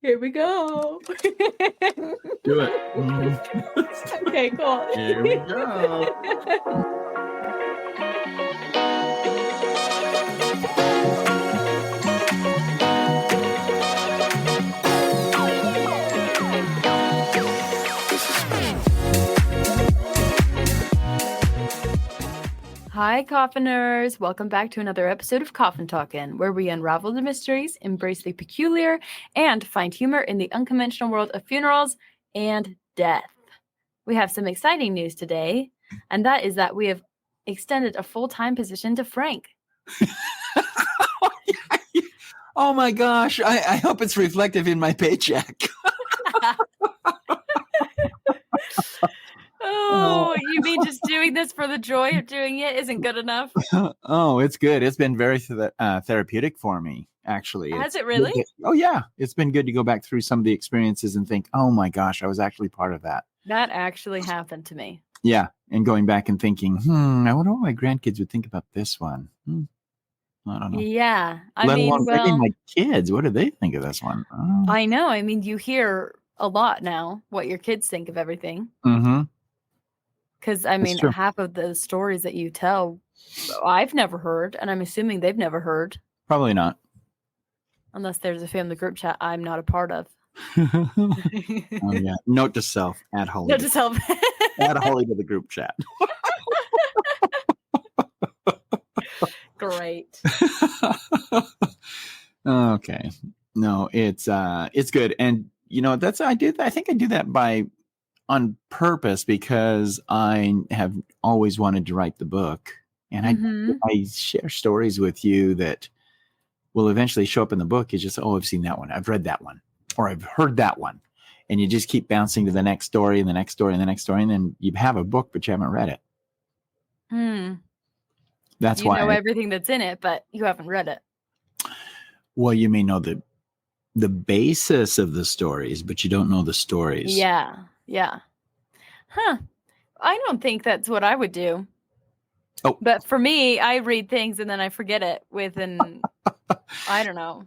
Here we go. Do it. Okay, cool. Here we go. Hi, Coffiners! Welcome back to another episode of Coffin Talkin', where we unravel the mysteries, embrace the peculiar, and find humor in the unconventional world of funerals and death. We have some exciting news today, and that is that we have extended a full-time position to Frank. Oh my gosh, I hope it's reflective in my paycheck. Oh, you mean just doing this for the joy of doing it isn't good enough? Oh, it's good. It's been very therapeutic for me, actually. Has it really? Oh, yeah. It's been good to go back through some of the experiences and think, oh my gosh, I was actually part of that. That actually happened to me. Yeah. And going back and thinking, I wonder what my grandkids would think about this one. I don't know. Yeah. Maybe my kids, what do they think of this one? I know. I mean, you hear a lot now what your kids think of everything. Mm-hmm. Because, I mean, half of the stories that you tell, I've never heard, and I'm assuming they've never heard. Probably not. Unless there's a family group chat I'm not a part of. Oh, yeah. Note to self, add Holly. Note to self. Add Holly to the group chat. Great. Okay. No, it's good. And, I think I do that on purpose because I have always wanted to write the book. And I share stories with you that will eventually show up in the book. It's just, I've seen that one. I've read that one. Or I've heard that one. And you just keep bouncing to the next story and the next story and the next story. And then you have a book, but you haven't read it. That's why. You know everything that's in it, but you haven't read it. Well, you may know the basis of the stories, but you don't know the stories. Yeah. Yeah. Huh. I don't think that's what I would do. Oh. But for me, I read things and then I forget it within, I don't know.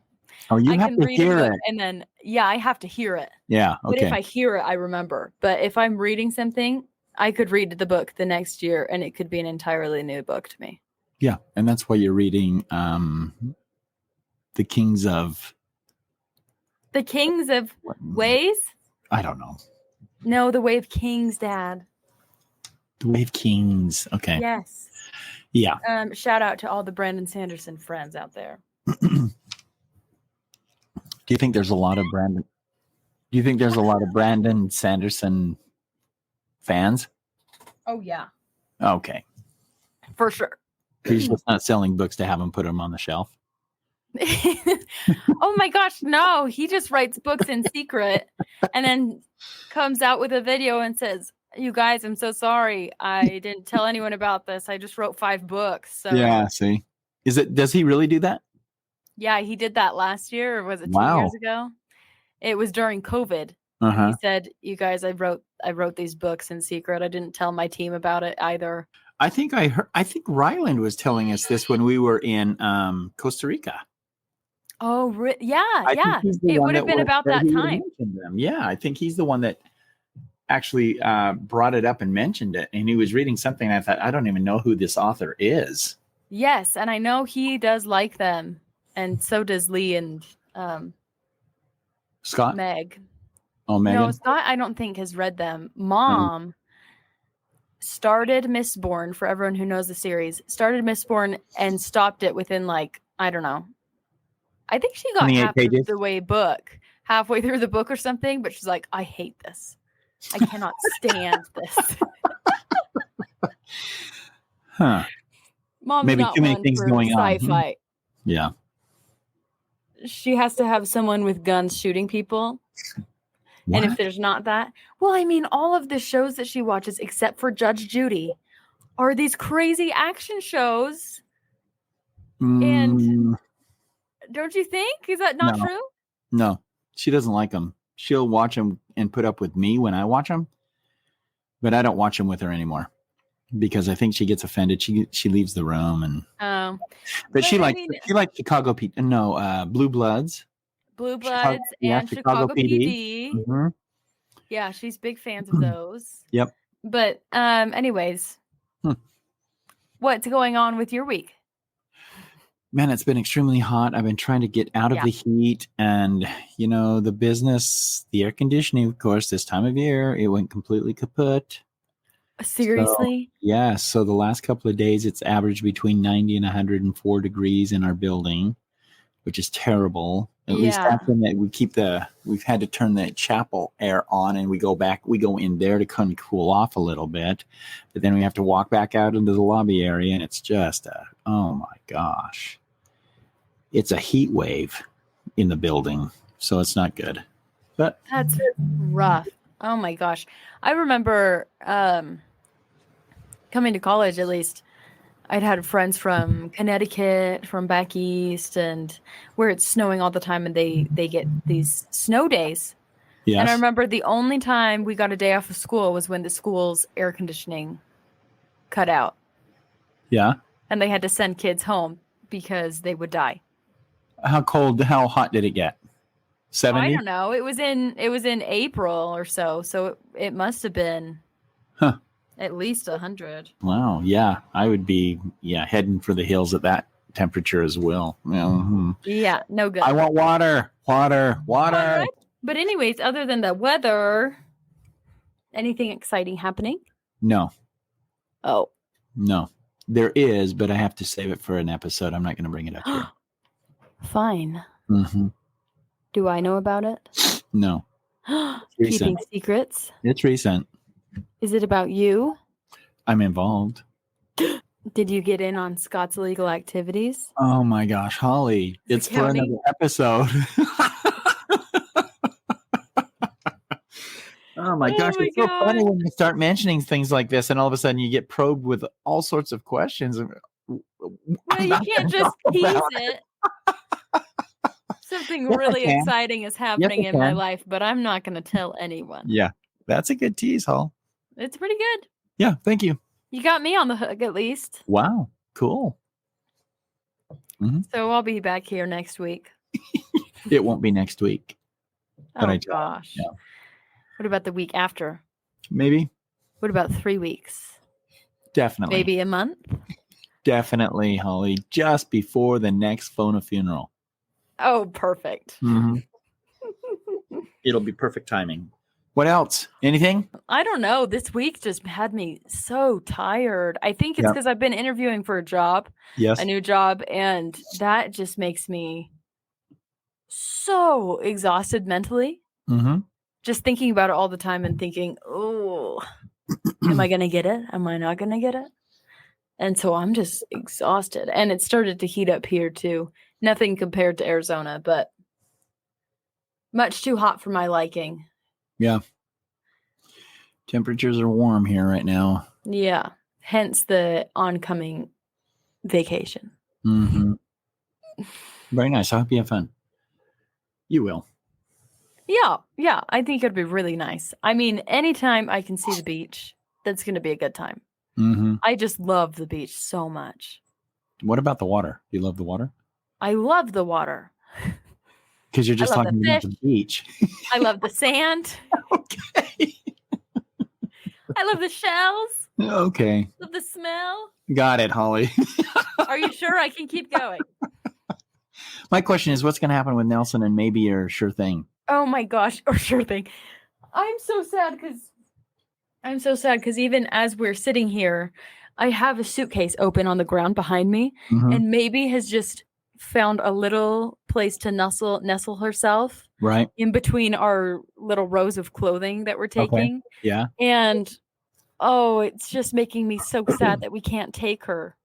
Oh, you have to hear it. And then, I have to hear it. Yeah. Okay. But if I hear it, I remember. But if I'm reading something, I could read the book the next year and it could be an entirely new book to me. Yeah. And that's why you're reading The Kings of Ways? I don't know. No, The Way of Kings, Dad. The Way of Kings. Okay. Yes. Yeah. Shout out to all the Brandon Sanderson friends out there. Do you think there's a lot of Brandon Sanderson fans? Oh, yeah. Okay. For sure. He's just not selling books to have them put them on the shelf. Oh my gosh, no. He just writes books in secret and then comes out with a video and says, you guys, I'm so sorry. I didn't tell anyone about this. I just wrote 5 books. So. Yeah, see. Does he really do that? Yeah, he did that last year, or was it 2 years ago? It was during COVID. He said, you guys, I wrote these books in secret. I didn't tell my team about it either. I think Ryland was telling us this when we were in Costa Rica. Oh, yeah. It would have been about that time. Yeah, I think he's the one that actually brought it up and mentioned it. And he was reading something. And I thought, I don't even know who this author is. Yes, and I know he does like them. And so does Lee and Scott? Meg. Oh, Megan? No, Scott, I don't think has read them. Mom started Mistborn, for everyone who knows the series, started Mistborn and stopped it within I don't know. I think she got halfway through the book or something, but she's like, I hate this. I cannot stand this. Huh. Mom's maybe not too many things going on. Sci-fi. Yeah. She has to have someone with guns shooting people. What? And if there's not that, well, I mean, all of the shows that she watches, except for Judge Judy, are these crazy action shows. And don't you think? Is that not true? No, she doesn't like them. She'll watch them and put up with me when I watch them, but I don't watch them with her anymore because I think she gets offended. She leaves the room but she likes Chicago Pete. No, Blue Bloods. Blue Chicago, Bloods yeah, and Chicago Chicago PD. PD. Hmm. Yeah, she's big fans of those. Yep. But anyways, Hmm. what's going on with your week? Man, it's been extremely hot. I've been trying to get out of the heat, and the business, the air conditioning, of course, this time of year, it went completely kaput. Seriously? So, yeah. So the last couple of days, it's averaged between 90 and 104 degrees in our building, which is terrible. At least Yeah. that's when we've had to turn the chapel air on, and we go in there to kind of cool off a little bit, but then we have to walk back out into the lobby area, and it's just oh my gosh. It's a heat wave in the building, so it's not good. But That's rough. Oh my gosh. I remember coming to college, at least, I'd had friends from Connecticut, from back east, and where it's snowing all the time, and they get these snow days. yes. And I remember the only time we got a day off of school was when the school's air conditioning cut out. Yeah. And they had to send kids home because they would die. How hot did it get? 70? I don't know. It was in April or so. So it must have been at least 100. Wow. Yeah. I would be heading for the hills at that temperature as well. Mm-hmm. Yeah, no good. I want water. Right. But anyways, other than the weather, anything exciting happening? No. Oh. No. There is, but I have to save it for an episode. I'm not going to bring it up here. Fine. Mm-hmm. Do I know about it? No. Keeping secrets? It's recent. Is it about you? I'm involved. Did you get in on Scott's illegal activities? Oh my gosh, Holly. It's for another episode. Oh my gosh, it's so funny when you start mentioning things like this, and all of a sudden you get probed with all sorts of questions. Well, you can't just tease it. Something really exciting is happening in my life, but I'm not going to tell anyone. Yeah, that's a good tease, Hall. It's pretty good. Yeah, thank you. You got me on the hook at least. Wow, cool. Mm-hmm. So I'll be back here next week. It won't be next week. Oh gosh. Yeah. What about the week after? Maybe. What about 3 weeks? Definitely. Maybe a month? Definitely, Holly. Just before the next Fona funeral. Oh, perfect. Mm-hmm. It'll be perfect timing. What else? Anything? I don't know. This week just had me so tired. I think it's because I've been interviewing for a job. Yes. A new job. And that just makes me so exhausted mentally. Mm-hmm. Just thinking about it all the time and thinking, oh, am I going to get it? Am I not going to get it? And so I'm just exhausted. And it started to heat up here too. Nothing compared to Arizona, but much too hot for my liking. Yeah. Temperatures are warm here right now. Yeah. Hence the oncoming vacation. Mm-hmm. Very nice. I hope you have fun. You will. Yeah. I think it'd be really nice. I mean, anytime I can see the beach, that's going to be a good time. Mm-hmm. I just love the beach so much. What about the water? Do you love the water? I love the water. Because you're just talking about the beach. I love the sand. Okay. I love the shells. Okay. Love the smell. Got it, Holly. Are you sure I can keep going? My question is, what's going to happen with Nelson and maybe your sure thing? Oh my gosh, or sure thing. I'm so sad because even as we're sitting here, I have a suitcase open on the ground behind me, and maybe has just found a little place to nestle herself right in between our little rows of clothing that we're taking. Okay. Yeah. And it's just making me so sad that we can't take her.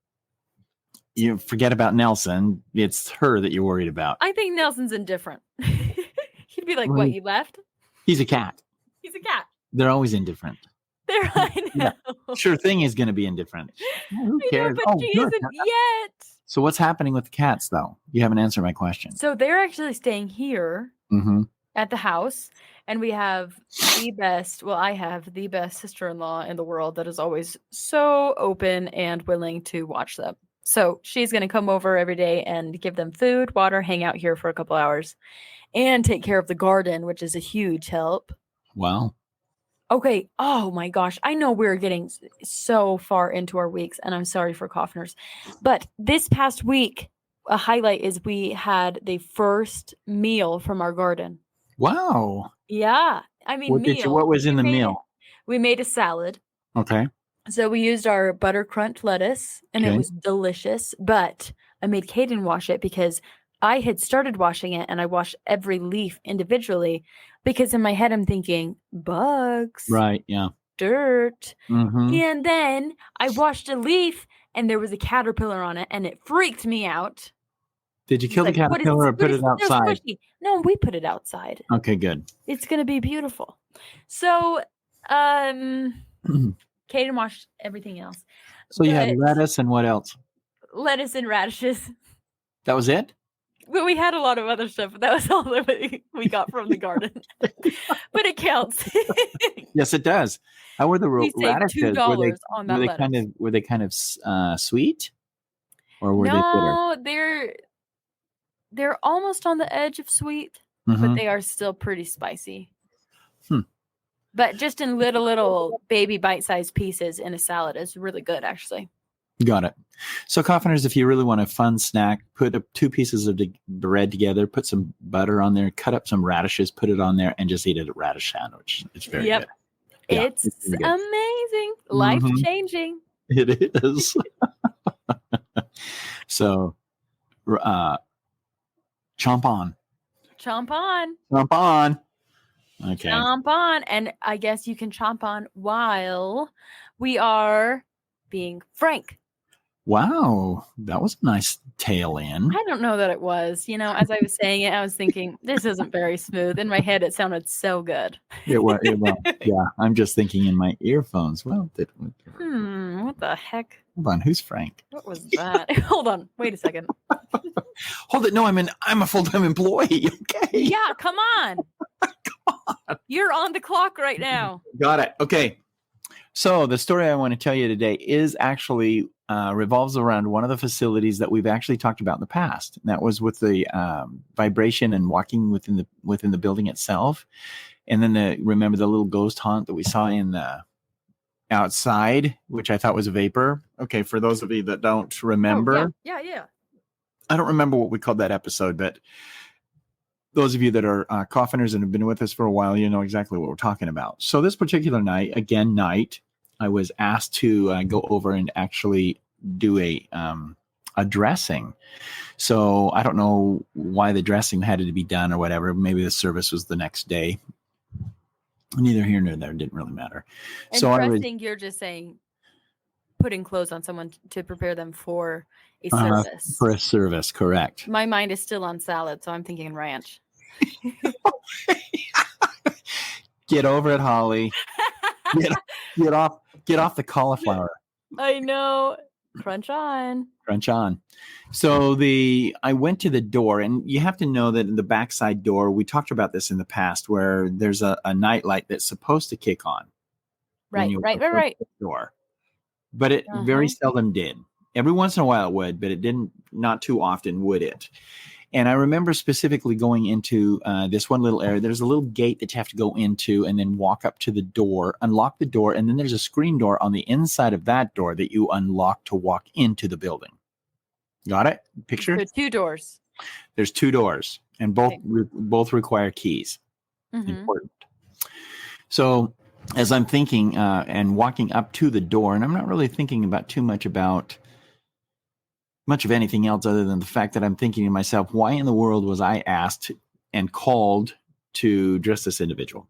You forget about Nelson. It's her that you're worried about. I think Nelson's indifferent. He'd be like, what, you left? He's a cat. He's a cat. They're always indifferent. I know. Yeah. Sure thing is going to be indifferent. Who cares? I know, but she isn't yet. So what's happening with the cats, though? You haven't answered my question. So they're actually staying here at the house. And we have I have the best sister-in-law in the world that is always so open and willing to watch them. So she's going to come over every day and give them food, water, hang out here for a couple hours. and take care of the garden, which is a huge help. Wow. Okay. Oh my gosh. I know we're getting so far into our weeks, and I'm sorry for coughners. But this past week, a highlight is we had the first meal from our garden. Wow. Yeah. I mean, What was in the We meal? made a salad. Okay. So we used our butter crunch lettuce, and it Okay. was delicious. But I made Caden wash it because I had started washing it, and I washed every leaf individually because in my head I'm thinking bugs, Right. Yeah. dirt. Mm-hmm. And then I washed a leaf, and there was a caterpillar on it, and it freaked me out. Did you kill the Like, what is caterpillar or what put is it so outside? squishy? No, we put it outside. Okay, good. It's gonna be beautiful. So, Caden washed everything else. So you had But lettuce and what else? lettuce and radishes. That was it? But we had a lot of other stuff. But that was all that we got from the garden. But it counts. Yes, it does. How were the We saved radishes? $2 on that lettuce. Were they kind of sweet, or were they bitter? No, they're almost on the edge of sweet, Mhm. but they are still pretty spicy. Hmm. But just in little baby bite-sized pieces in a salad is really good, actually. Got it. So, Coffiners, if you really want a fun snack, put up 2 pieces of bread together, put some butter on there, cut up some radishes, put it on there, and just eat it a radish sandwich. It's very good. Yeah, It's very good. amazing. Life-changing. It is. So, chomp on. Chomp on. Chomp on. Okay. Chomp on. And I guess you can chomp on while we are being frank. Wow. That was a nice tail end. I don't know that it was. You know, as I was saying it, I was thinking, this isn't very smooth. In my head, it sounded so good. It was. Yeah. I'm just thinking in my earphones. Well, what the heck? hold on. Who's Frank? What was that? Hold on. Wait a second. Hold it. No, I'm a full-time employee. Okay. Yeah, come on. You're on the clock right now. Got it. Okay. So the story I want to tell you today is actually revolves around one of the facilities that we've actually talked about in the past. And that was with the vibration and walking within the building itself. And then remember the little ghost haunt that we saw in the outside, which I thought was a vapor. Okay, for those of you that don't remember. Oh, yeah. I don't remember what we called that episode, but those of you that are coffiners and have been with us for a while, you know exactly what we're talking about. So this particular night, I was asked to go over and actually do a dressing. So I don't know why the dressing had to be done or whatever. Maybe the service was the next day. Neither here nor there. It didn't really matter. And so dressing, you're just saying putting clothes on someone to prepare them for a service. For a service, correct. My mind is still on salad, so I'm thinking ranch. Get over it, Holly. Get off the cauliflower. I know. Crunch on. So I went to the door, and you have to know that in the backside door, we talked about this in the past, where there's a night light that's supposed to kick on. Right. The door. But it very seldom did. Every once in a while it would, but it didn't, not too often would it. And I remember specifically going into this one little area. There's a little gate that you have to go into and then walk up to the door, unlock the door, and then there's a screen door on the inside of that door that you unlock to walk into the building. Got it? Picture? So 2 doors. There's 2 doors, and both require keys. Important. So as I'm thinking and walking up to the door, and I'm not really thinking about too much of anything else other than the fact that I'm thinking to myself, why in the world was I asked and called to dress this individual?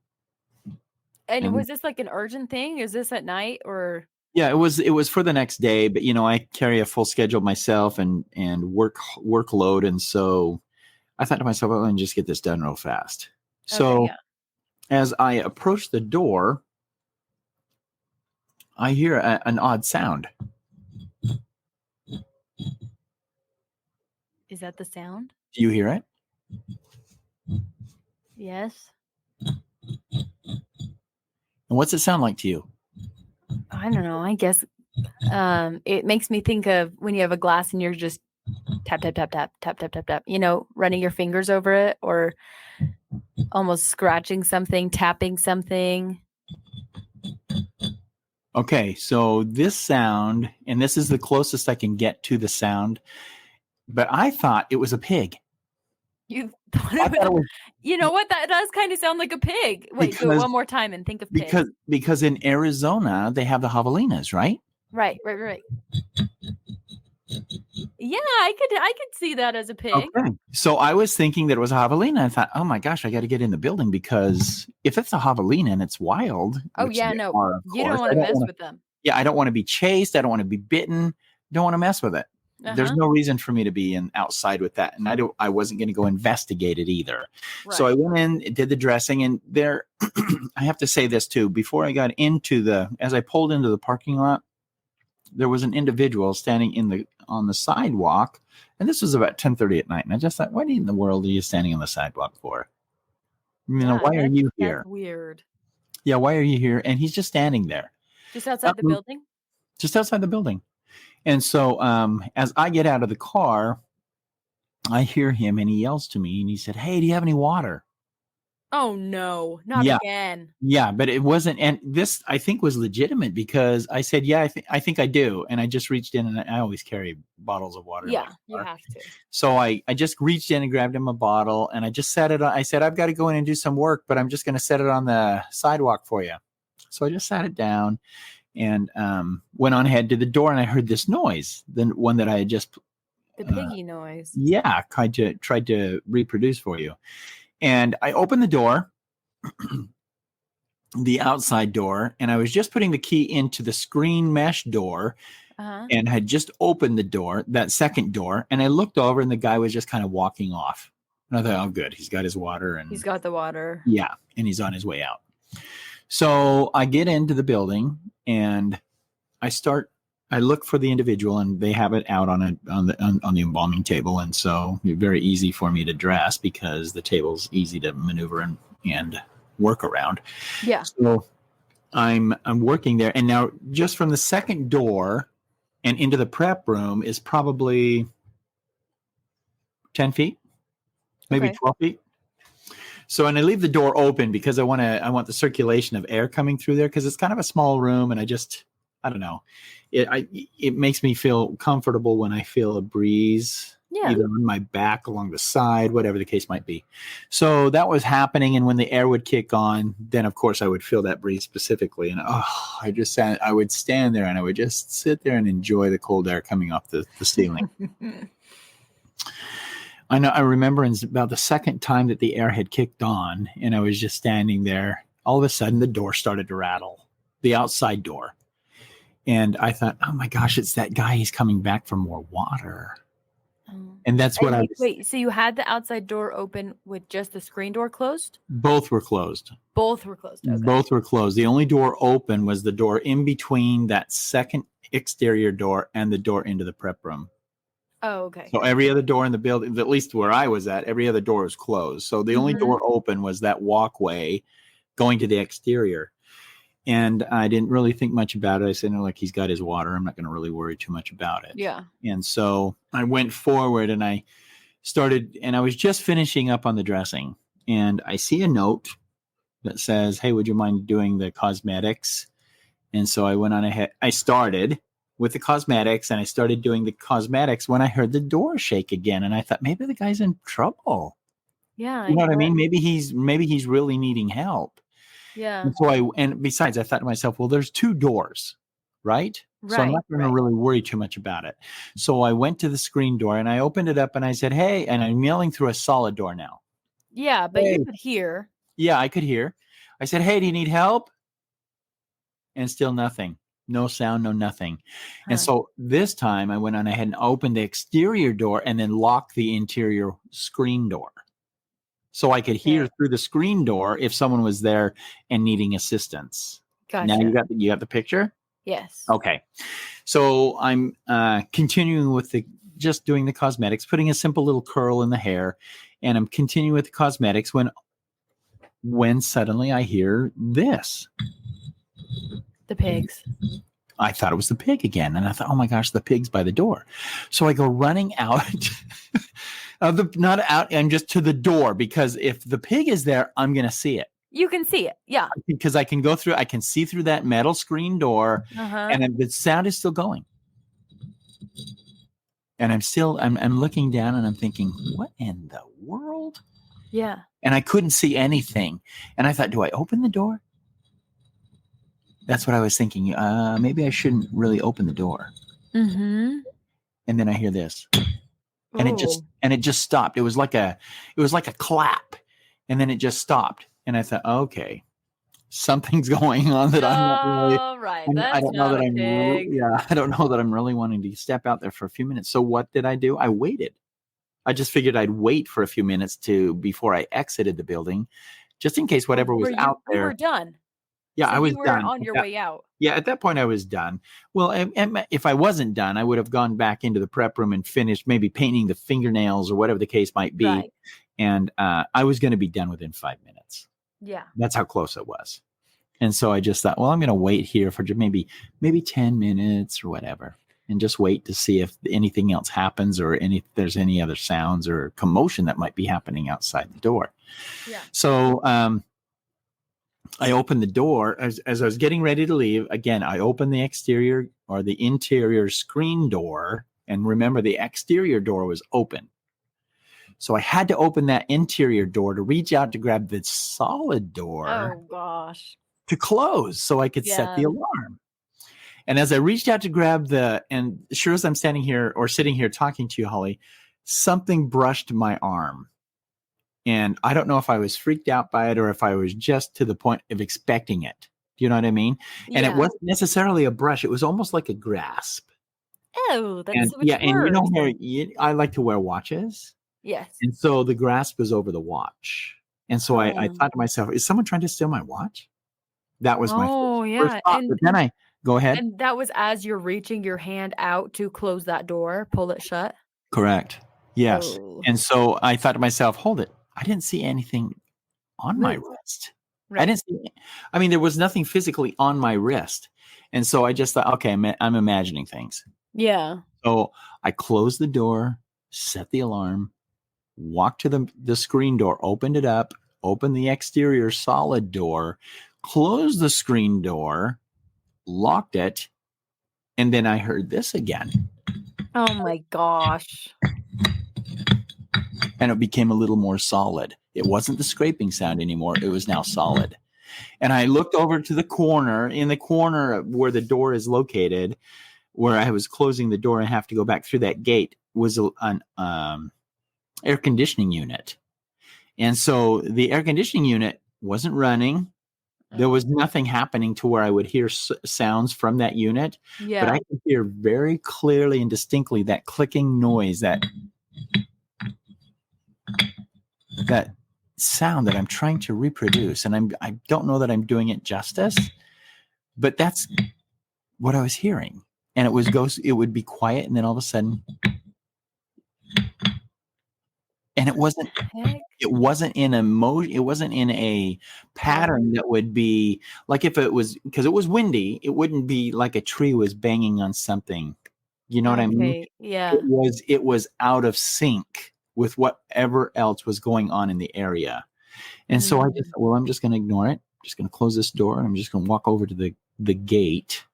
And was this like an urgent thing? Is this at night or? Yeah, it was for the next day, but I carry a full schedule myself and workload. And so I thought to myself, I'll just get this done real fast. So as I approach the door, I hear an odd sound. Is that the sound? Do you hear it? Yes. And what's it sound like to you? I don't know. I guess it makes me think of when you have a glass and you're just tap, tap, tap, tap, tap, tap, tap, tap, you know, running your fingers over it or almost scratching something, tapping something. Okay, so this sound, and this is the closest I can get to the sound, but I thought it was a pig. You thought I it thought it was, was you know what? That does kind of sound like a pig. Wait, do it because one more time and think of pig. because in Arizona they have the javelinas, right? Right. Yeah, I could see that as a pig. Okay. So I was thinking that it was a javelina. I thought, oh my gosh, I got to get in the building because if it's a javelina and it's wild, Oh which yeah, they no, are, of you don't course, want to mess with them. yeah, I don't want to be chased. I don't want to be bitten. Don't want to mess with it. There's no reason for me to be outside with that, and I wasn't going to go investigate it either. Right. So I went in, did the dressing, and there, I have to say this too. Before I got as I pulled into the parking lot, there was an individual standing on the sidewalk, and this was about 10:30 at night. And I just thought, what in the world are you standing on the sidewalk for? Why are you here? That's weird. Yeah, why are you here? And he's just standing there, just outside the building. Just outside the building. And so, as I get out of the car, I hear him, and he yells to me, and he said, "Hey, do you have any water?" Oh no, not again. Yeah, but it wasn't, and this I think was legitimate because I said, "Yeah, I think I do," and I just reached in, and I always carry bottles of water. Yeah, you have to. So I just reached in and grabbed him a bottle, and I just set it on. I said, "I've got to go in and do some work, but I'm just going to set it on the sidewalk for you." So I just sat it down and went on ahead to the door, and I heard this noise, the one that I had just the piggy noise. Yeah, tried to reproduce for you. And I opened the door, the outside door, and I was just putting the key into the screen mesh door and had just opened the door, that second door, and I looked over and the guy was just kind of walking off. And I thought, oh, good. He's got his water. And he's got the water. Yeah, and he's on his way out. So I get into the building and I look for the individual, and they have it out on the embalming table, and so it's very easy for me to dress because the table's easy to maneuver and work around. Yeah. So I'm working there, and now just from the second door and into the prep room is probably 10 feet, maybe 12 feet. So, and I leave the door open because I want the circulation of air coming through there because it's kind of a small room, and I don't know. It makes me feel comfortable when I feel a breeze, either on my back, along the side, whatever the case might be. So that was happening, and when the air would kick on, then of course I would feel that breeze specifically, and I would stand there and I would just sit there and enjoy the cold air coming off the ceiling. I remember about the second time that the air had kicked on, and I was just standing there. All of a sudden, the door started to rattle, the outside door. And I thought, oh my gosh, it's that guy. He's coming back for more water. And that's what wait, so you had the outside door open with just the screen door closed? Both were closed. Both were closed. Okay. Both were closed. The only door open was the door in between that second exterior door and the door into the prep room. Oh, okay. So every other door in the building, at least where I was at, every other door was closed. So the only door open was that walkway going to the exterior. And I didn't really think much about it. I said, no, like, he's got his water. I'm not going to really worry too much about it. Yeah. And so I went forward and I was just finishing up on the dressing. And I see a note that says, hey, would you mind doing the cosmetics? And so I went on ahead. I started with the cosmetics, and I started doing the cosmetics when I heard the door shake again. And I thought, maybe the guy's in trouble. Yeah. You know what I mean? Maybe he's really needing help. Yeah. And besides, I thought to myself, well, there's two doors, right? So I'm not going to really worry too much about it. So I went to the screen door and I opened it up and I said, hey, and I'm yelling through a solid door now. Yeah, but you could hear. Yeah, I could hear. I said, hey, do you need help? And still nothing. No sound, no nothing. And so this time I went on ahead and opened the exterior door and then locked the interior screen door. So I could hear through the screen door if someone was there and needing assistance. Gotcha. Now you got the picture? Yes. Okay. So I'm continuing with just doing the cosmetics, putting a simple little curl in the hair, and I'm continuing with the cosmetics when suddenly I hear this. The pigs. I thought it was the pig again. And I thought, oh my gosh, the pig's by the door. So I go running out not out, I'm just to the door, because if the pig is there, I'm going to see it. You can see it. Yeah. Because I can see through that metal screen door, and the sound is still going. And I'm looking down and I'm thinking, what in the world? Yeah. And I couldn't see anything. And I thought, do I open the door? That's what I was thinking. Maybe I shouldn't really open the door. Mm-hmm. And then I hear this, and it just stopped. It was like a clap, and then it just stopped. And I thought, okay, something's going on that I'm not really. Right. I don't know that I'm. I don't know that I'm really wanting to step out there for a few minutes. So what did I do? I waited. I just figured I'd wait for a few minutes before I exited the building, just in case whatever was out there. You were done. Yeah, so I was you were done on your way out. Yeah, at that point I was done. Well, and if I wasn't done, I would have gone back into the prep room and finished maybe painting the fingernails or whatever the case might be. Right. And I was going to be done within 5 minutes. Yeah. That's how close it was. And so I just thought, well, I'm going to wait here for maybe 10 minutes or whatever, and just wait to see if anything else happens or if there's any other sounds or commotion that might be happening outside the door. Yeah. So I opened the door as I was getting ready to leave. Again, I opened the exterior or the interior screen door. And remember, the exterior door was open. So I had to open that interior door to reach out to grab the solid door. Oh, gosh. To close so I could set the alarm. And as I reached out to grab and sure as I'm standing here or sitting here talking to you, Holly, something brushed my arm. And I don't know if I was freaked out by it or if I was just to the point of expecting it. Do you know what I mean? And it wasn't necessarily a brush. It was almost like a grasp. Oh, that's so much worse. And you know how I like to wear watches? Yes. And so the grasp was over the watch. And so I thought to myself, is someone trying to steal my watch? That was my first thought. But then go ahead. And that was as you're reaching your hand out to close that door, pull it shut? Correct. Yes. Oh. And so I thought to myself, hold it. I didn't see anything on my wrist. Right. There was nothing physically on my wrist. And so I just thought, okay, I'm imagining things. Yeah. So I closed the door, set the alarm, walked to the screen door, opened it up, opened the exterior solid door, closed the screen door, locked it, and then I heard this again. Oh my gosh. And it became a little more solid. It wasn't the scraping sound anymore. It was now solid. And I looked over to the corner where the door is located, where I was closing the door and have to go back through that gate, was an air conditioning unit. And so the air conditioning unit wasn't running. There was nothing happening to where I would hear sounds from that unit. Yeah. But I could hear very clearly and distinctly that clicking noise, that sound that I'm trying to reproduce. And I don't know that I'm doing it justice, but that's what I was hearing. And it would be quiet, and then all of a sudden, and it wasn't in a motion. It wasn't in a pattern that would be like, if it was, because it was windy, it wouldn't be like a tree was banging on something. You know what I mean? Yeah. It was out of sync with whatever else was going on in the area. And so I just thought, well, I'm just going to ignore it. I'm just going to close this door, and I'm just going to walk over to the gate,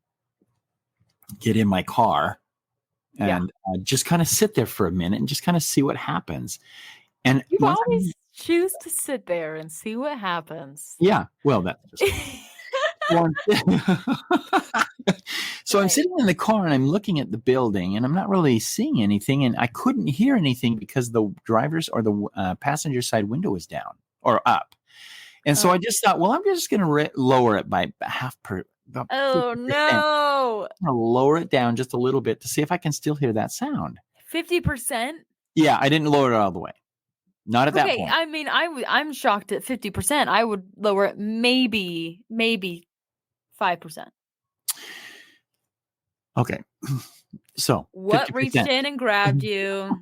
get in my car, and just kind of sit there for a minute and just kind of see what happens. And you always choose to sit there and see what happens. Yeah. Well, that's just so I'm sitting in the car and I'm looking at the building, and I'm not really seeing anything, and I couldn't hear anything because the driver's or the passenger side window was down or up. And so I just thought, well, I'm just going to lower it by about 50%. No. I'm going to lower it down just a little bit to see if I can still hear that sound. 50%? Yeah, I didn't lower it all the way. Not at that point. I mean, I'm shocked at 50%. I would lower it maybe 5%. Okay. So what 50%. reached in and grabbed you?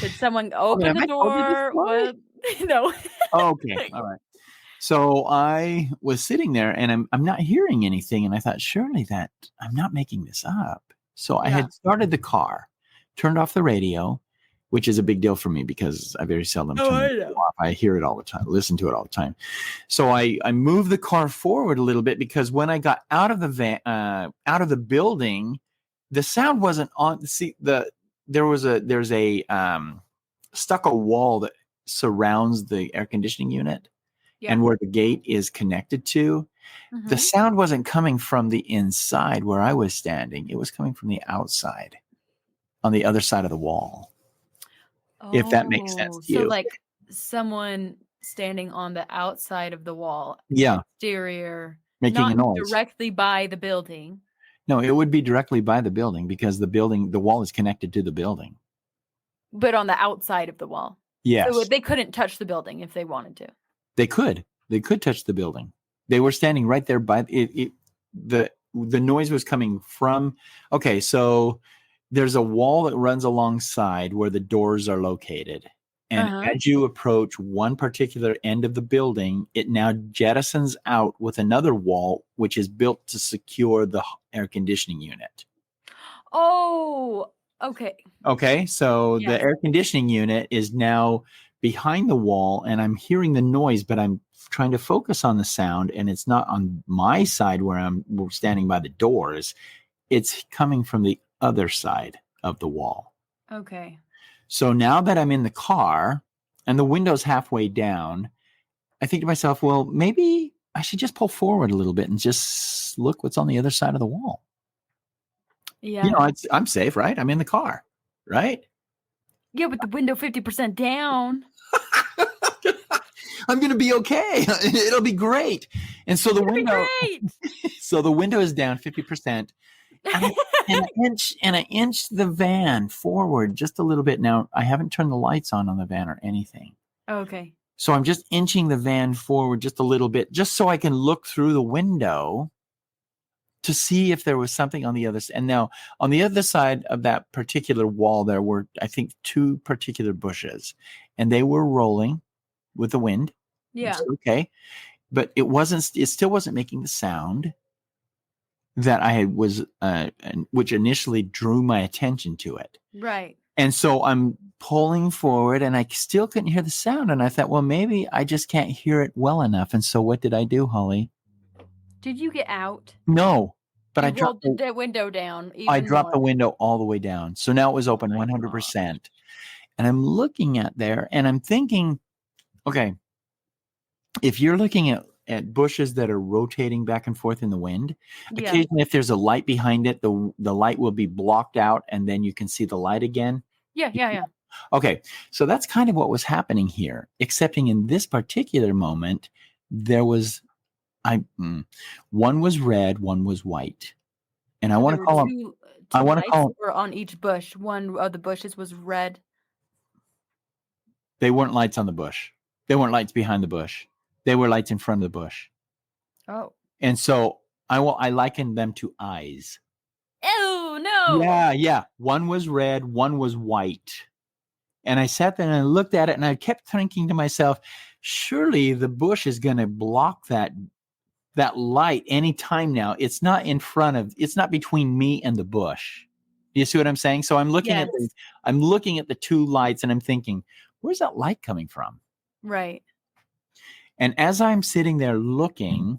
Did someone open the door? No. Okay. All right. So I was sitting there and I'm not hearing anything. And I thought, surely that I'm not making this up. So I Yeah. had started the car, turned off the radio, which is a big deal for me because I very seldom turn the radio off. I hear it all the time, listen to it all the time. So I moved the car forward a little bit because when I got out of the out of the building, the sound wasn't on. See, there's a stucco wall that surrounds the air conditioning unit. Yeah. And where the gate is connected to, the sound wasn't coming from the inside where I was standing. It was coming from the outside on the other side of the wall. If that makes sense to you. So like someone standing on the outside of the wall, Yeah. exterior, Making not a noise. directly by the building. No, it would be directly by the building because the wall is connected to the building. But on the outside of the wall. Yes. So they couldn't touch the building if they wanted to. They could touch the building. They were standing right there by it. The noise was coming from, okay, so there's a wall that runs alongside where the doors are located. And as you approach one particular end of the building, it now jettisons out with another wall, which is built to secure the air conditioning unit. Oh, okay. Okay, so the air conditioning unit is now behind the wall and I'm hearing the noise, but I'm trying to focus on the sound and it's not on my side where we're standing by the doors. It's coming from the other side of the wall. Okay. So now that I'm in the car and the window's halfway down, I think to myself, well, maybe I should just pull forward a little bit and just look what's on the other side of the wall. Yeah. You know, I'm safe, right? I'm in the car, right? Yeah, with the window 50% down. I'm going to be okay. It'll be great. And so the window is down 50%. And I inch the van forward just a little bit. Now, I haven't turned the lights on the van or anything. Okay. So I'm just inching the van forward just a little bit, just so I can look through the window to see if there was something on the other side. And now on the other side of that particular wall, there were, I think, 2 particular bushes, and they were rolling with the wind. Yeah. Okay. But it still wasn't making the sound that I was, which initially drew my attention to it. Right. And so I'm pulling forward and I still couldn't hear the sound. And I thought, well, maybe I just can't hear it well enough. And so what did I do, Holly? Did you get out? No, but I dropped the window down. I dropped the window all the way down. So now it was open 100%. And I'm looking at there and I'm thinking, okay, if you're looking at bushes that are rotating back and forth in the wind, occasionally if there's a light behind it, the light will be blocked out and then you can see the light again. Yeah. Okay, so that's kind of what was happening here, excepting in this particular moment, there was, one was red, one was white. And I want to call them, I want to call them on each bush. One of the bushes was red. They weren't lights on the bush. They weren't lights behind the bush. They were lights in front of the bush. Oh. And so I likened them to eyes. Oh, no. Yeah. One was red, one was white. And I sat there and I looked at it and I kept thinking to myself, surely the bush is going to block that light anytime now. It's not between me and the bush. Do you see what I'm saying? So I'm looking at the 2 lights and I'm thinking, where's that light coming from? Right. And as I'm sitting there looking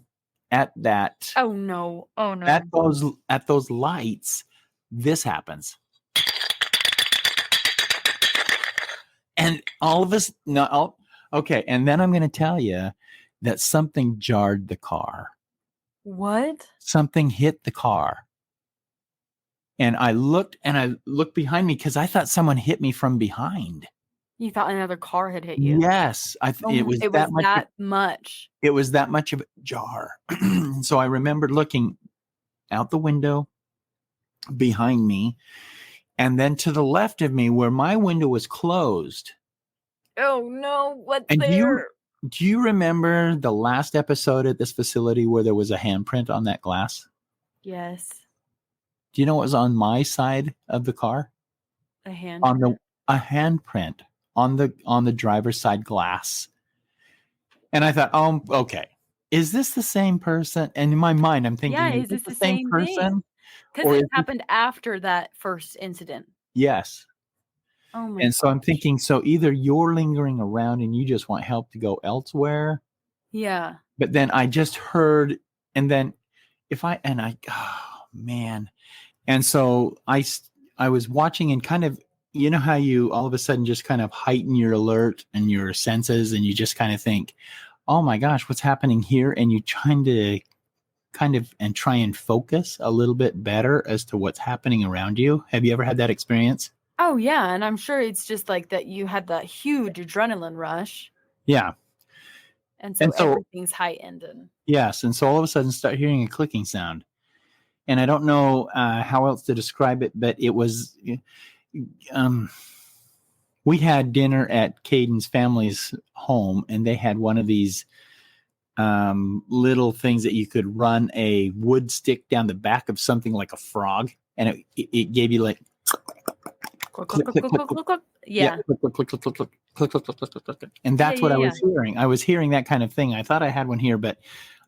at that, oh no, at those lights, this happens. And all of us, okay. And then I'm going to tell you that something jarred the car. What? Something hit the car. And I looked behind me because I thought someone hit me from behind. You thought another car had hit you? Yes. It was that much. It was that much of a jar. So I remember looking out the window behind me and then to the left of me where my window was closed. Oh no, what's and there? Do you remember the last episode at this facility where there was a handprint on that glass? Yes. Do you know what was on my side of the car? A handprint. A handprint on the driver's side glass. And I thought, oh, okay. Is this the same person? And in my mind, I'm thinking, Yeah, is is this this the the same same thing? person? Because Or it is this, happened after that first incident. yes. Oh my And so I'm gosh. thinking, so either you're lingering around and you just want help to go elsewhere, Yeah. but then I just heard, and then oh man. And so I was watching and kind of, you know how you all of a sudden just kind of heighten your alert and your senses, and you just kind of think, oh my gosh, what's happening here? And you trying to kind of and try and focus a little bit better as to what's happening around you. Have you ever had that experience? Oh yeah, and I'm sure it's just like that you had that huge adrenaline rush, Yeah. and so And so, everything's heightened and yes. And so all of a sudden start hearing a clicking sound. And I don't know how else to describe it, but it was, um, we had dinner at Caden's family's home, and they had one of these little things that you could run a wood stick down the back of something like a frog, and it gave you like click, click, click, click, click, click, click, click. click, click. Yeah, Yeah. click, click, click, click, click, click, click, click, click, click, click, click. And Yeah, that's what yeah, I yeah. was hearing. I was hearing that kind of thing. I thought I had one here, but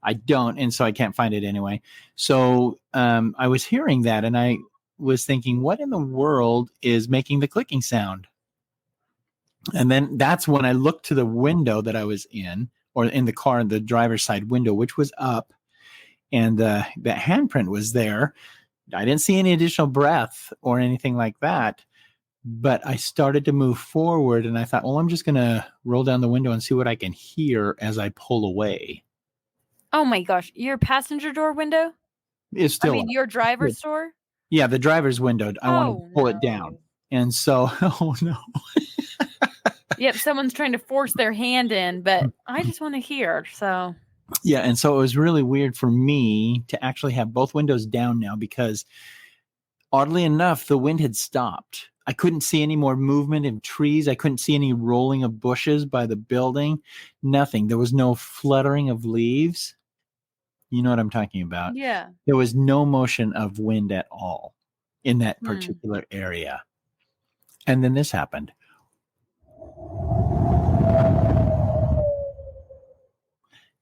I don't, and so I can't find it anyway. So I was hearing that, and I was thinking, what in the world is making the clicking sound? And then that's when I looked to the window that I was in, or in the car, the driver's side window, which was up, and the handprint was there. I didn't see any additional breath or anything like that, but I started to move forward, and I thought, well, I'm just going to roll down the window and see what I can hear as I pull away. Oh my gosh, your passenger door window? It's I still mean, up. your driver's door? Yeah, the driver's window. I wanted to Oh pull it down. no. And so, oh no. Yep, someone's trying to force their hand in, but I just want to hear. So Yeah, and so it was really weird for me to actually have both windows down now, because oddly enough, the wind had stopped. I couldn't see any more movement in trees. I couldn't see any rolling of bushes by the building. Nothing. There was no fluttering of leaves. You know what I'm talking about. yeah. There was no motion of wind at all in that Hmm. particular area. And then this happened.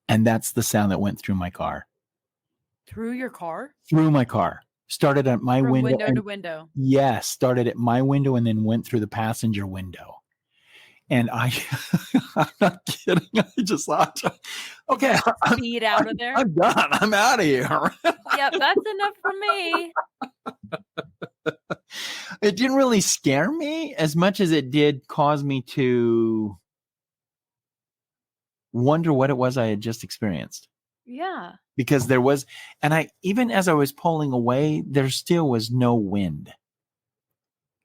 And that's the sound that went through my car. Through your car? Through my car. Started at my From window. window to window. Yes, started at my window and then went through the passenger window. And I'm not kidding. I just thought, okay, Speed out of there. I'm done. I'm out of here. Yep, that's enough for me. It didn't really scare me as much as it did cause me to wonder what it was I had just experienced. Yeah. Because there was, and even as I was pulling away, there still was no wind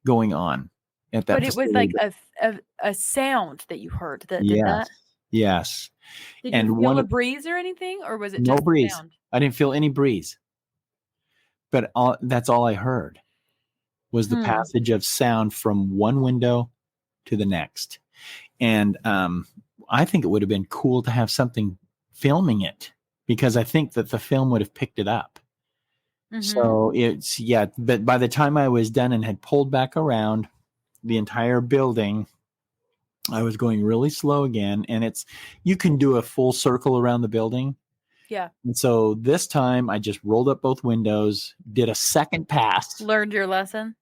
going on at that But it was facility. like a sound that you heard that did Yes. that. Yes. Did And you feel a breeze or anything, or was it no just breeze. sound? I didn't feel any breeze. But that's all I heard was the passage of sound from one window to the next. And I think it would have been cool to have something filming it, because I think that the film would have picked it up. Mm-hmm. So but by the time I was done and had pulled back around the entire building, I was going really slow again. And you can do a full circle around the building. Yeah. And so this time I just rolled up both windows, did a second pass. Learned your lesson?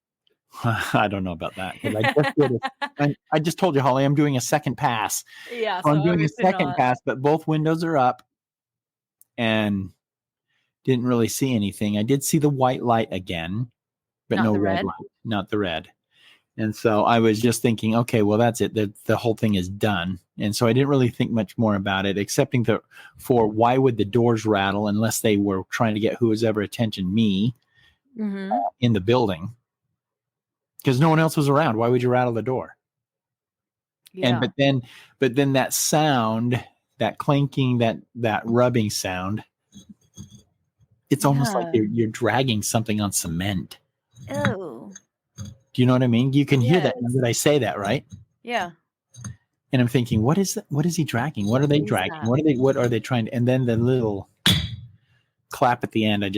I don't know about that, because I just told you, Holly, I'm doing a second pass. Yeah. So I'm doing a obviously second not. pass, but both windows are up, and didn't really see anything. I did see the white light again, but Not no the red red? light, not the red. And so I was just thinking, okay, well, that's it. The whole thing is done. And so I didn't really think much more about it, excepting for why would the doors rattle unless they were trying to get whoever attention, me, Mm-hmm. in the building, because no one else was around. Why would you rattle the door? Yeah. But then that sound, that clanking, that rubbing sound, it's almost like you're dragging something on cement. Oh. Do you know what I mean? You can hear that Yes. when I say that, right? Yeah. And I'm thinking, what is he dragging? What are they What is dragging? that? What are they trying to? And then the little clap at the end, it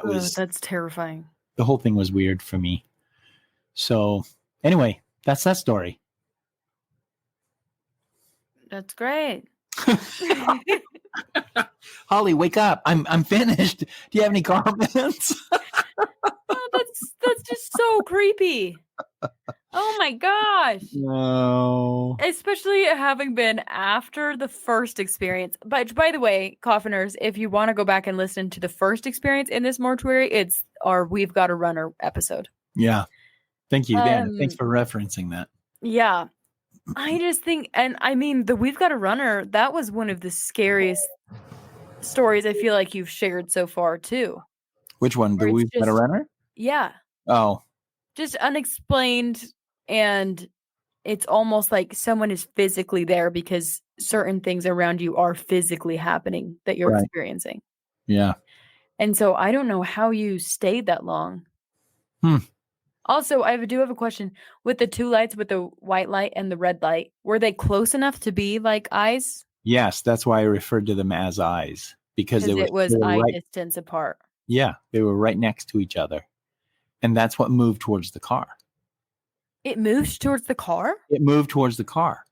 was, that's terrifying. the whole thing was weird for me. So anyway, that's that story. That's great. Holly, wake up. I'm finished. Do you have any comments? Oh, that's just so creepy. Oh my gosh. No. Especially having been after the first experience. But by the way, Coffiners, if you want to go back and listen to the first experience in this mortuary, it's our We've Got a Runner episode. Yeah. Thank you, Dan. Thanks for referencing that. Yeah. I just think, and I mean, the We've Got a Runner, that was one of the scariest stories I feel like you've shared so far, too. Which one? The We've Got a Runner? Yeah. Oh. Just unexplained, and it's almost like someone is physically there because certain things around you are physically happening that you're experiencing. Yeah. And so I don't know how you stayed that long. Also, I do have a question. With the two lights, with the white light and the red light, were they close enough to be like eyes? Yes, that's why I referred to them as eyes. Because it was eye distance apart. Yeah, they were right next to each other. And that's what moved towards the car. It moved towards the car? It moved towards the car.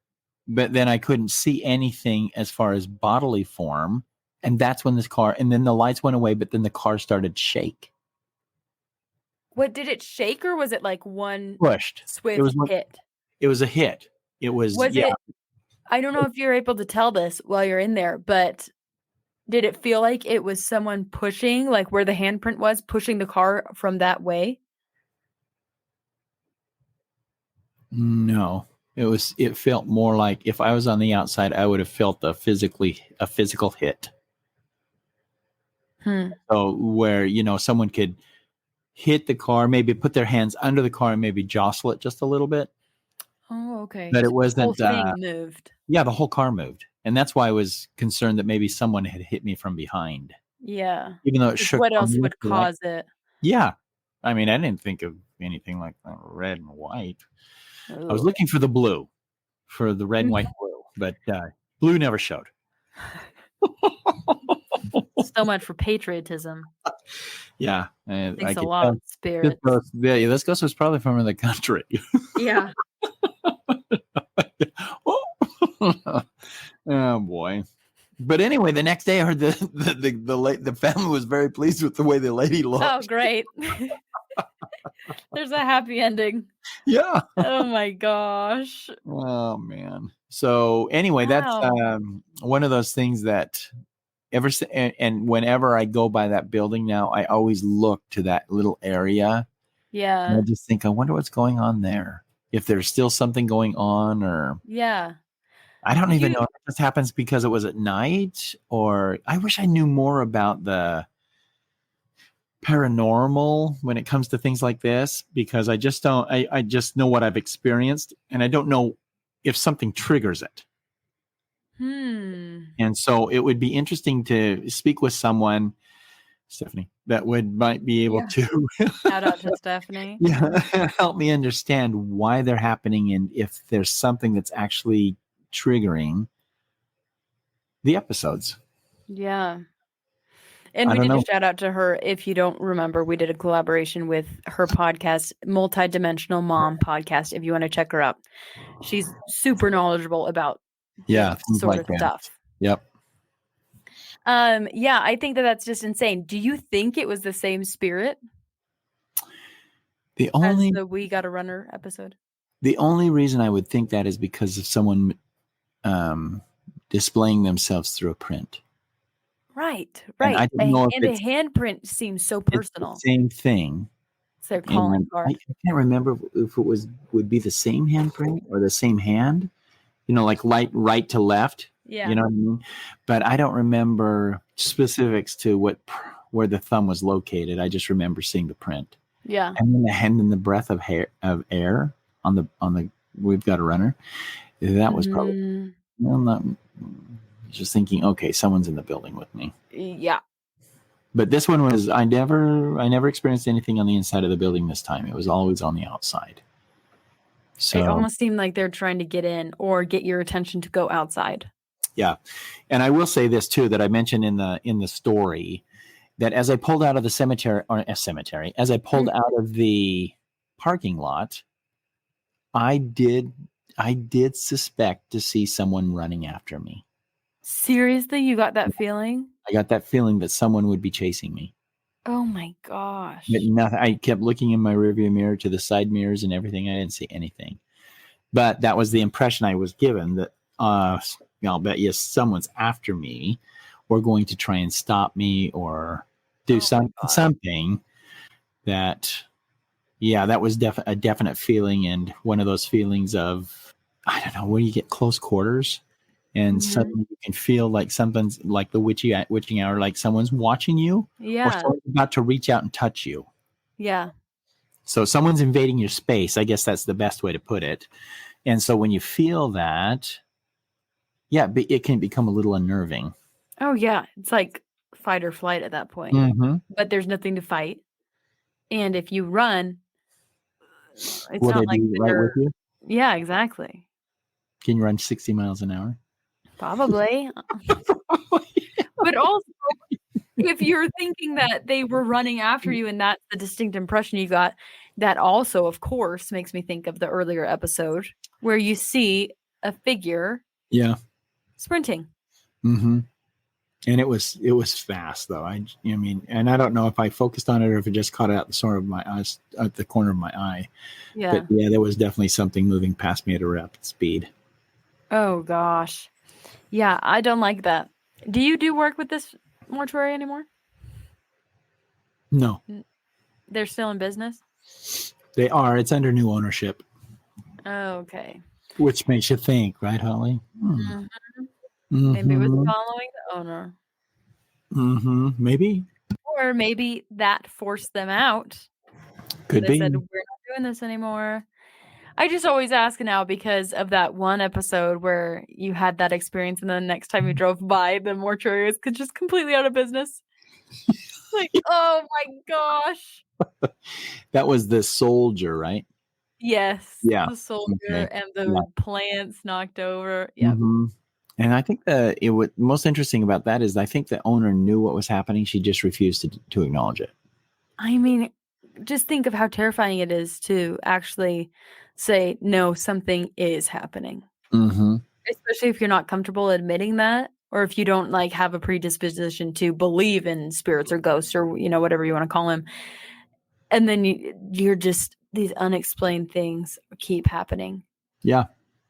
But then I couldn't see anything as far as bodily form. And that's when and then the lights went away, but then the car started to shake. What, did it shake, or was it like one pushed swift hit? It was a hit. It was it? I don't know if you're able to tell this while you're in there, but did it feel like it was someone pushing, like where the handprint was, pushing the car from that way? No. It felt more like if I was on the outside, I would have felt a physical hit. So where, someone could hit the car, maybe put their hands under the car and maybe jostle it just a little bit. Oh, okay. But it wasn't. The whole thing moved. Yeah, the whole car moved. And that's why I was concerned that maybe someone had hit me from behind. Yeah. Even though it shook. What else would cause it? Yeah. I mean, I didn't think of anything like red and white. Ooh. I was looking for the blue, for the red and white blue, but blue never showed. So much for patriotism. Yeah. Thanks a lot, Spirit. This ghost was probably from the country. Yeah. Oh boy. But anyway, the next day I heard the family was very pleased with the way the lady looked. Oh, great. There's a happy ending. Yeah. Oh my gosh. Oh man. So anyway, that's one of those things that and whenever I go by that building now, I always look to that little area. Yeah. And I just think, I wonder what's going on there. If there's still something going on, or I don't even know if this happens because it was at night, or I wish I knew more about the paranormal when it comes to things like this, because I just don't. I just know what I've experienced, and I don't know if something triggers it. And so it would be interesting to speak with someone, Stephanie, that might be able to shout out to Stephanie. Help me understand why they're happening, and if there's something that's actually triggering the episodes. Yeah. And we did a shout out to her. If you don't remember, we did a collaboration with her podcast, Multidimensional Mom Podcast. If you want to check her out, she's super knowledgeable about sort of stuff. Yep. Yeah, I think that's just insane. Do you think it was the same spirit as the We Got a Runner episode? The only reason I would think that is because of someone displaying themselves through a print. Right. And I don't know and a handprint seems so personal. It's the same thing. It's their calling card. I can't remember if it would be the same handprint or the same hand. Like right to left. Yeah. You know what I mean? But I don't remember specifics to where the thumb was located. I just remember seeing the print. Yeah. And then the breath of air on the We've Got a Runner. That was probably I'm not just thinking, okay, someone's in the building with me. Yeah. But this one was I never experienced anything on the inside of the building this time. It was always on the outside. So it almost seemed like they're trying to get in or get your attention to go outside. Yeah. And I will say this too, that I mentioned in the story, that as I pulled out of the cemetery, as I pulled out of the parking lot, I did suspect to see someone running after me. Seriously, you got that feeling? I got that feeling that someone would be chasing me. Oh my gosh. But nothing. I kept looking in my rearview mirror to the side mirrors and everything. I didn't see anything. But that was the impression I was given that I'll bet you someone's after me or going to try and stop me or do something that, yeah, that was a definite feeling. And one of those feelings of, I don't know, when you get close quarters and suddenly you can feel like something's like the witching hour, like someone's watching you or someone's about to reach out and touch you. Yeah. So someone's invading your space. I guess that's the best way to put it. And so when you feel that, yeah, it can become a little unnerving. Oh yeah. It's like fight or flight at that point. But there's nothing to fight. And if you run, it's Will not they like be right with you? Yeah, exactly. Can you run 60 miles an hour? Probably. But also, if you're thinking that they were running after you and that's the distinct impression you got, that also, of course, makes me think of the earlier episode where you see a figure sprinting. And it was fast though. I mean, and I don't know if I focused on it or if it just caught it out the sort of my eyes at the corner of my eye. Yeah. But yeah, there was definitely something moving past me at a rapid speed. Oh gosh. Yeah, I don't like that. Do you do work with this mortuary anymore? No. They're still in business? They are. It's under new ownership. Oh, okay. Which makes you think, right, Holly? Maybe it was following the owner. Maybe. Or maybe that forced them out. Could they be. said, we're not doing this anymore. I just always ask now because of that one episode where you had that experience and then the next time you drove by, the mortuary was just completely out of business. Like, oh my gosh. That was the soldier, right? Yes. Yeah. The soldier and the plants knocked over. Yeah. And I think what most interesting about that is I think the owner knew what was happening. She just refused to acknowledge it. I mean, just think of how terrifying it is to actually say, no, something is happening. Especially if you're not comfortable admitting that, or if you don't like have a predisposition to believe in spirits or ghosts or, whatever you want to call them. And then you're just, these unexplained things keep happening. Yeah.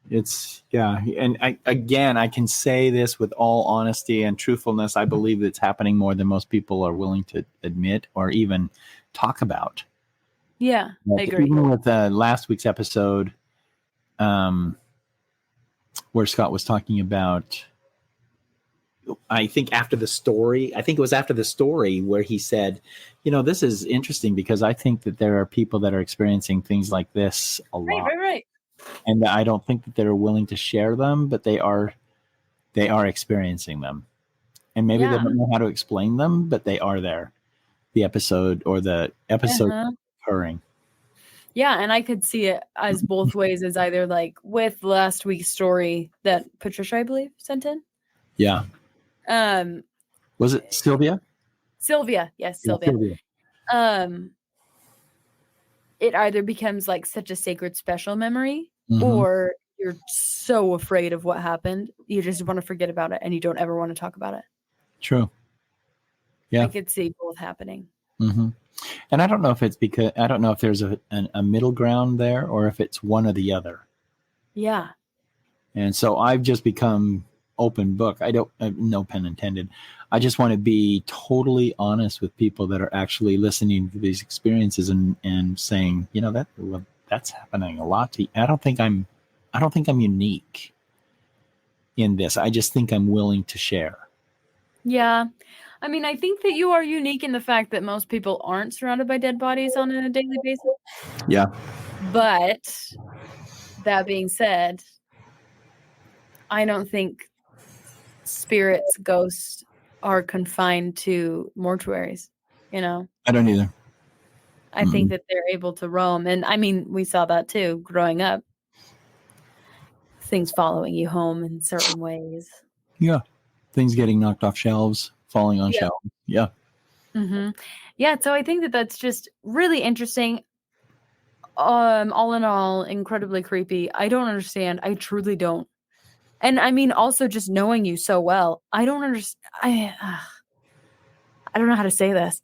And I can say this with all honesty and truthfulness. I believe it's happening more than most people are willing to admit or even talk about. Yeah, I agree. Even with last week's episode, where Scott was talking about, I think it was after the story where he said, this is interesting because I think that there are people that are experiencing things like this a lot. Right. And I don't think that they're willing to share them, but they are experiencing them. And maybe they don't know how to explain them, but they are there. The episode occurring. Yeah, and I could see it as both ways, as either like with last week's story that Patricia, I believe, sent in. Yeah. Was it Sylvia? Sylvia, yes, Sylvia. It either becomes like such a sacred, special memory, or you're so afraid of what happened, you just want to forget about it, and you don't ever want to talk about it. True. Yeah, I could see both happening. And I don't know if it's because I don't know if there's a middle ground there or if it's one or the other. Yeah. And so I've just become open book. I don't, no pun intended. I just want to be totally honest with people that are actually listening to these experiences and saying, that's happening a lot to you. I don't think I'm unique in this. I just think I'm willing to share. Yeah. I mean, I think that you are unique in the fact that most people aren't surrounded by dead bodies on a daily basis. Yeah. But that being said, I don't think spirits, ghosts are confined to mortuaries, I don't either. I think that they're able to roam. And I mean, we saw that too growing up. Things following you home in certain ways. Yeah. Things getting knocked off shelves, falling on shelves. Yeah. Yeah. So I think that that's just really interesting. All in all, incredibly creepy. I don't understand. I truly don't And I mean, also just knowing you so well, I don't understand. I don't know how to say this.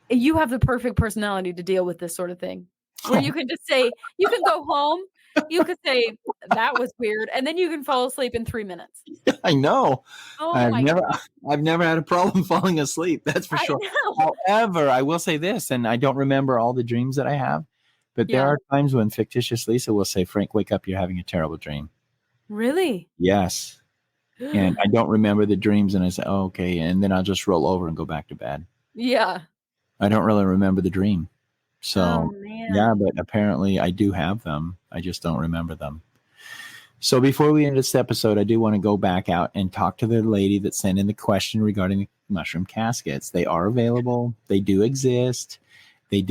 You have the perfect personality to deal with this sort of thing, where you can just say, you can go home, you could say that was weird, and then you can fall asleep in 3 minutes. I know. Oh I've my never God. I've never had a problem falling asleep. That's for I sure. know. However, I will say this, and I don't remember all the dreams that I have, but there Yeah. are times when fictitious Lisa will say, "Frank, wake up! You're having a terrible dream." Really? Yes, and I don't remember the dreams, and I say, "Oh, okay," and then I'll just roll over and go back to bed. Yeah. I don't really remember the dream, Oh so yeah, man. but apparently I do have them. I just don't remember them. So before we end this episode, I do want to go back out and talk to the lady that sent in the question regarding the mushroom caskets. They are available. They do exist. They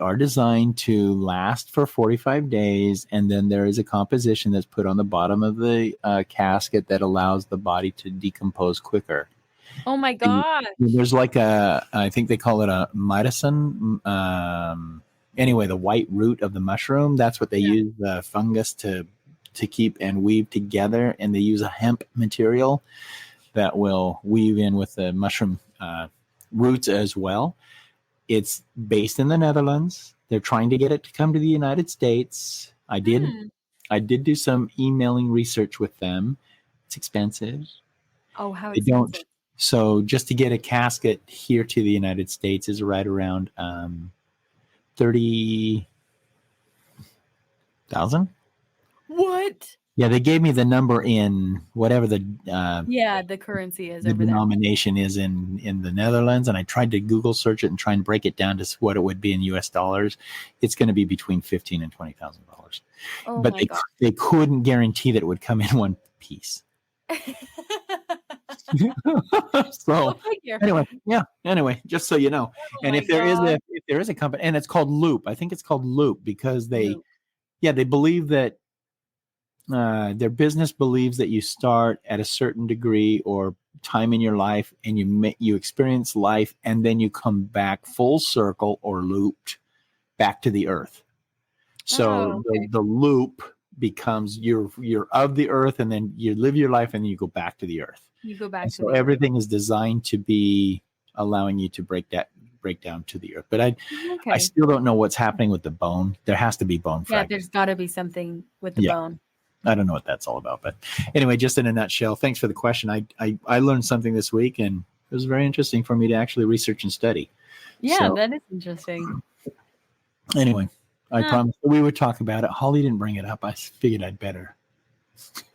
are designed to last for 45 days. And then there is a composition that's put on the bottom of the casket that allows the body to decompose quicker. Oh my And God. there's like I think they call it a mitocin. Anyway, the white root of the mushroom, that's what they use the fungus to keep and weave together. And they use a hemp material that will weave in with the mushroom roots as well. It's based in the Netherlands. They're trying to get it to come to the United States. I did do some emailing research with them. It's expensive. Oh, how They don't. expensive. So just to get a casket here to the United States is right around 30,000. What? Yeah, they gave me the number in whatever the The currency is the over there. denomination is in the Netherlands, and I tried to Google search it and try and break it down to what it would be in US dollars. It's going to be between $15,000 and $20,000. Oh But my God. they couldn't guarantee that it would come in one piece. So anyway, just so you know. Oh And my if there is a company, and it's called Loop, I think it's called Loop because they believe that their business believes that you start at a certain degree or time in your life, and you experience life, and then you come back full circle or looped back to the earth. So the loop becomes you're of the earth, and then you live your life, and then you go back to the earth. You go back and to so the everything is designed to be allowing you to break down to the earth. But I still don't know what's happening with the bone. There has to be bone fragments. There's got to be something with the bone. I don't know what that's all about, but anyway, just in a nutshell, thanks for the question. I learned something this week, and it was very interesting for me to actually research and study. Yeah, that is interesting. Anyway, I promised we would talk about it. Holly didn't bring it up. I figured I'd better.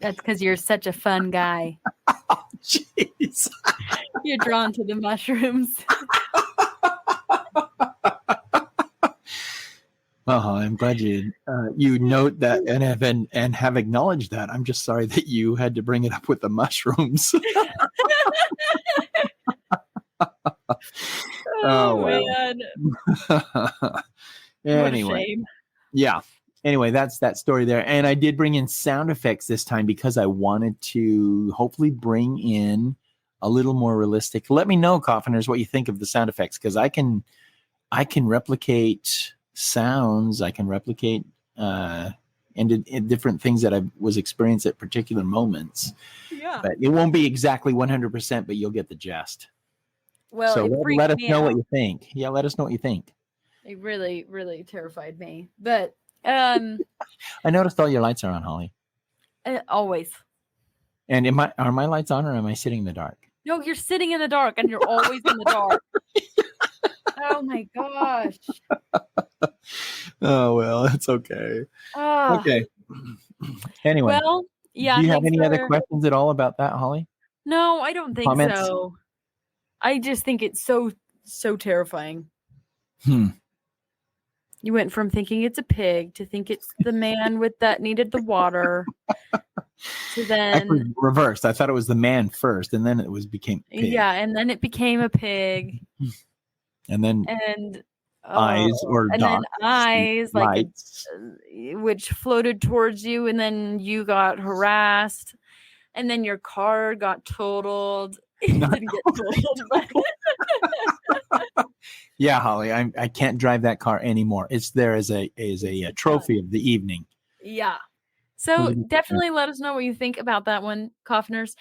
That's because you're such a fun guy. Jeez. You're drawn to the mushrooms. I'm glad you note that and have acknowledged that. I'm just sorry that you had to bring it up with the mushrooms. Man. Anyway, what a shame. Yeah. Anyway, that's that story there. And I did bring in sound effects this time because I wanted to hopefully bring in a little more realistic. Let me know, Coffiners, what you think of the sound effects, because I can replicate sounds. I can replicate in different things that I was experienced at particular moments. Yeah. But it won't be exactly 100%, but you'll get the gist. Well, so let us know what you think. Yeah, let us know what you think. It really, really terrified me. But I noticed all your lights are on, Holly. Always. And are my lights on, or am I sitting in the dark? No, you're sitting in the dark, and you're always in the dark. Oh my gosh. Oh well, that's okay. Okay. Anyway. Well, yeah. Do you have any other questions at all about that, Holly? No, I don't think so. I just think it's so terrifying. You went from thinking it's a pig to think it's the man that needed the water. To then actually reversed. I thought it was the man first, and then it became pig. Yeah, and then it became a pig. And then eyes which floated towards you, and then you got harassed, and then your car got totaled. It didn't get totaled. Yeah, Holly, I can't drive that car anymore. It's there as a trophy of the evening. Yeah. So Yeah. definitely let us know what you think about that one, Coffners.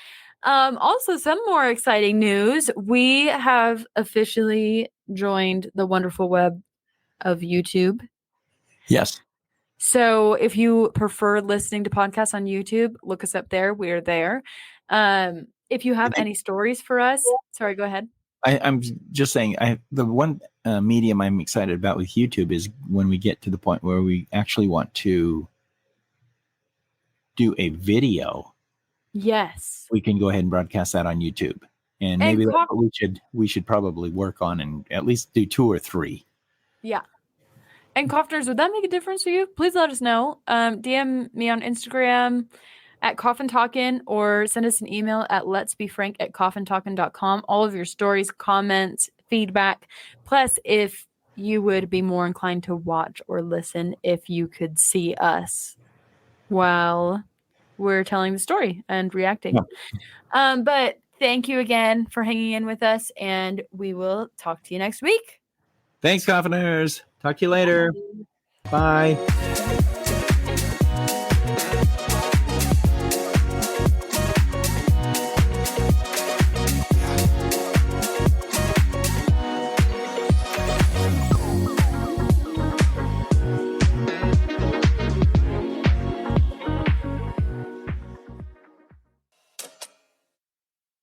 Also, some more exciting news. We have officially joined the wonderful web of YouTube. Yes. So if you prefer listening to podcasts on YouTube, look us up there. We're there. If you have any stories for us, sorry, go ahead. I'm just saying, the one medium I'm excited about with YouTube is when we get to the point where we actually want to do a video. Yes. We can go ahead and broadcast that on YouTube, and maybe that's what we should probably work on, and at least do 2 or 3. Yeah. And Coffners, would that make a difference for you? Please let us know. DM me on Instagram at Coffin Talkin', or send us an email at letsbefrank@coffintalkin.com. All of your stories, comments, feedback. Plus, if you would be more inclined to watch or listen if you could see us while we're telling the story and reacting. Yeah. But thank you again for hanging in with us, and we will talk to you next week. Thanks, Coffiners. Talk to you later. Bye.